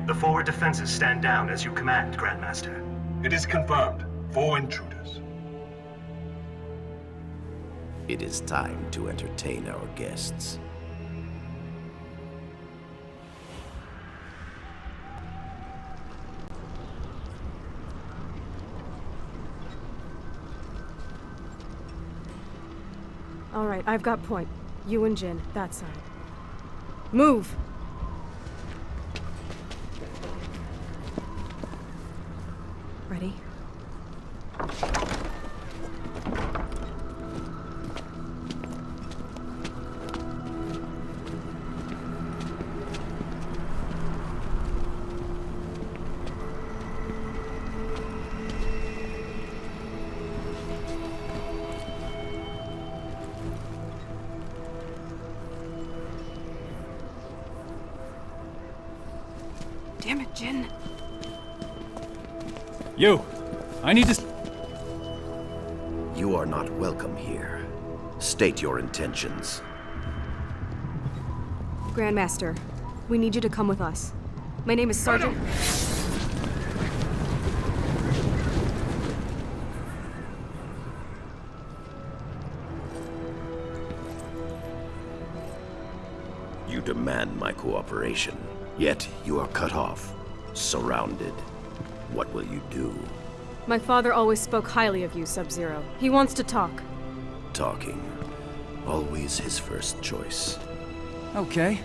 The forward defenses stand down as you command, Grandmaster. It is confirmed. 4 intruders. It is time to entertain our guests. All right, I've got point. You and Jin, that side. Move! Ready? Damn it, Jin. You! I need to... You are not welcome here. State your intentions. Grandmaster, we need you to come with us. My name is Sergeant... You demand my cooperation, yet you are cut off, surrounded. What will you do? My father always spoke highly of you, Sub-Zero. He wants to talk. Talking. Always his first choice. Okay,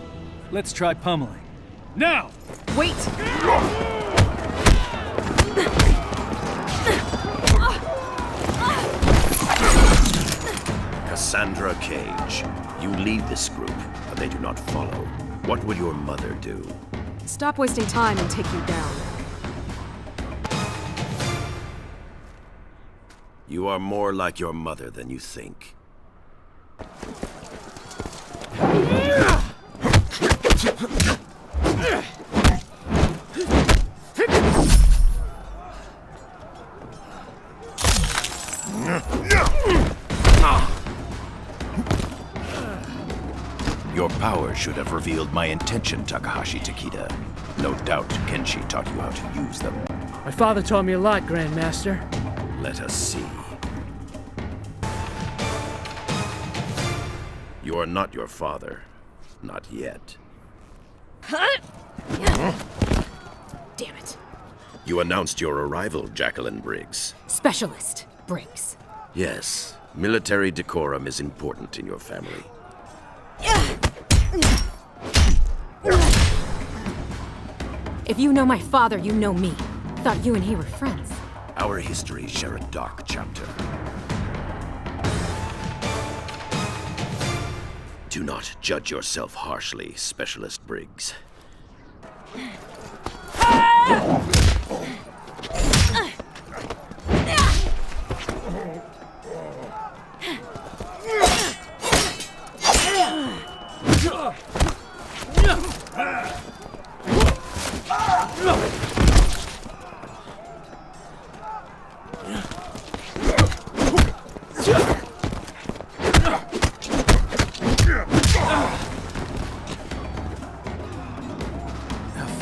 let's try pummeling. Now! Wait! Cassandra Cage, you lead this group, but they do not follow. What will your mother do? Stop wasting time and take you down. You are more like your mother than you think. Your power should have revealed my intention, Takahashi Takeda. No doubt Kenshi taught you how to use them. My father taught me a lot, Grandmaster. Let us see. You are not your father. Not yet. Damn it. You announced your arrival, Jacqueline Briggs. Specialist, Briggs. Yes, military decorum is important in your family. If you know my father, you know me. Thought you and he were friends. Our histories share a dark chapter. Do not judge yourself harshly, Specialist Briggs.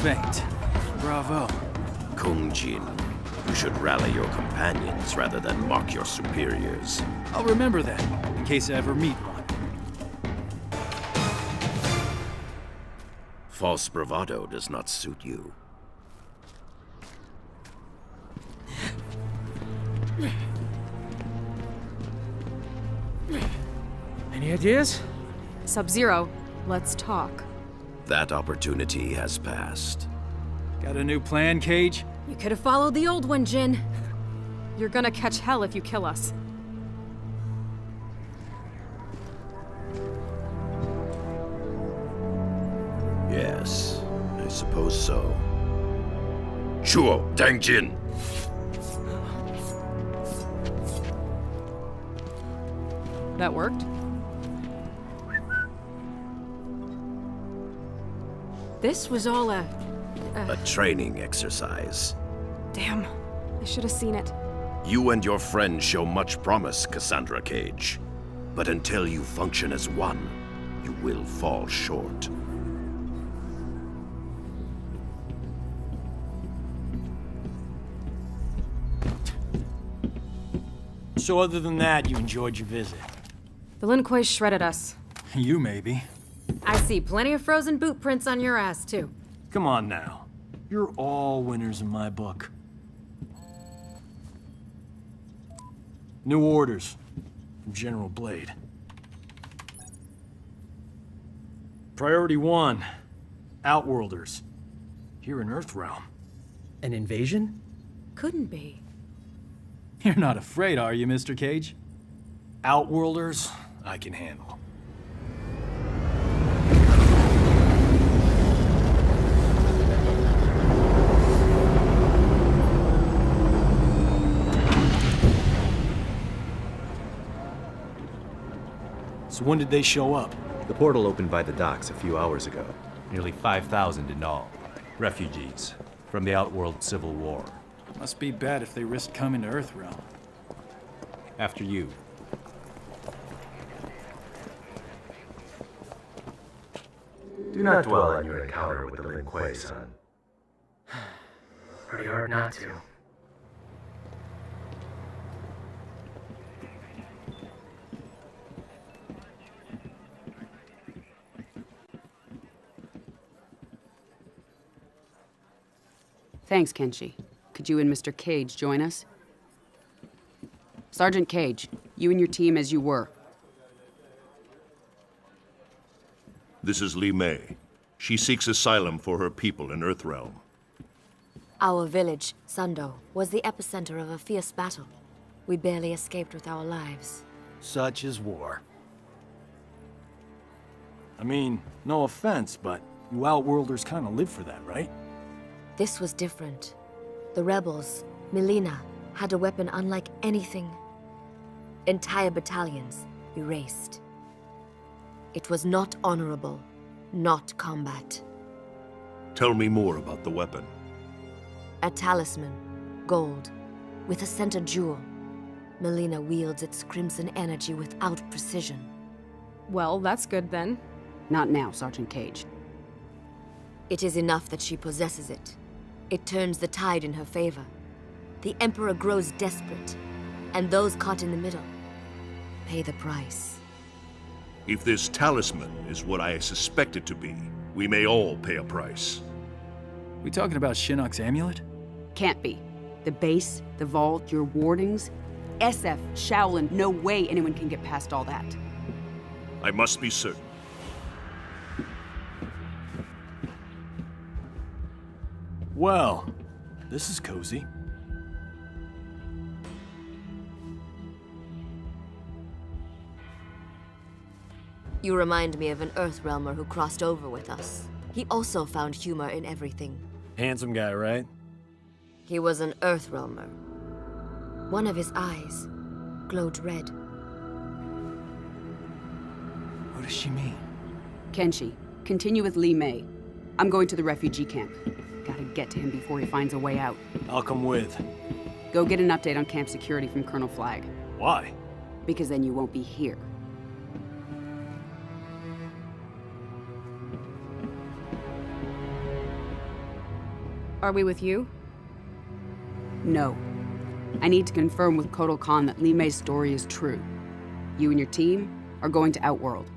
Feint. Bravo. Kung Jin, you should rally your companions rather than mock your superiors. I'll remember that, in case I ever meet one. False bravado does not suit you. Any ideas? Sub-Zero, let's talk. That opportunity has passed. Got a new plan, Cage? You could have followed the old one, Jin. You're gonna catch hell if you kill us. Yes, I suppose so. Chuo Dangjin! That worked? This was all a training exercise. Damn, I should have seen it. You and your friend show much promise, Cassandra Cage. But until you function as one, you will fall short. So other than that, you enjoyed your visit? The Lin Kuei shredded us. You maybe. I see plenty of frozen boot prints on your ass, too. Come on now. You're all winners in my book. New orders from General Blade. Priority 1, Outworlders. Here in Earthrealm. An invasion? Couldn't be. You're not afraid, are you, Mr. Cage? Outworlders, I can handle. So when did they show up? The portal opened by the docks a few hours ago. Nearly 5,000 in all. Refugees from the Outworld Civil War. Must be bad if they risked coming to Earthrealm. After you. Do not dwell on your encounter with the Lin Kuei, son. Pretty hard not to. Thanks, Kenshi. Could you and Mr. Cage join us? Sergeant Cage, you and your team as you were. This is Li Mei. She seeks asylum for her people in Earthrealm. Our village, Sando, was the epicenter of a fierce battle. We barely escaped with our lives. Such is war. I mean, no offense, but you Outworlders kind of live for that, right? This was different. The rebels, Melina, had a weapon unlike anything. Entire battalions erased. It was not honorable, not combat. Tell me more about the weapon. A talisman, gold, with a center jewel. Melina wields its crimson energy without precision. Well, that's good then. Not now, Sergeant Cage. It is enough that she possesses it. It turns the tide in her favor. The Emperor grows desperate, and those caught in the middle pay the price. If this talisman is what I suspect it to be, we may all pay a price. We talking about Shinnok's amulet? Can't be. The base, the vault, your wardings. SF, Shaolin, no way anyone can get past all that. I must be certain. Well, this is cozy. You remind me of an Earthrealmer who crossed over with us. He also found humor in everything. Handsome guy, right? He was an Earthrealmer. One of his eyes glowed red. What does she mean? Kenshi, continue with Li Mei. I'm going to the refugee camp. Gotta get to him before he finds a way out. I'll come with. Go get an update on camp security from Colonel Flagg. Why? Because then you won't be here. Are we with you? No. I need to confirm with Kotal Khan that Li Mei's story is true. You and your team are going to Outworld.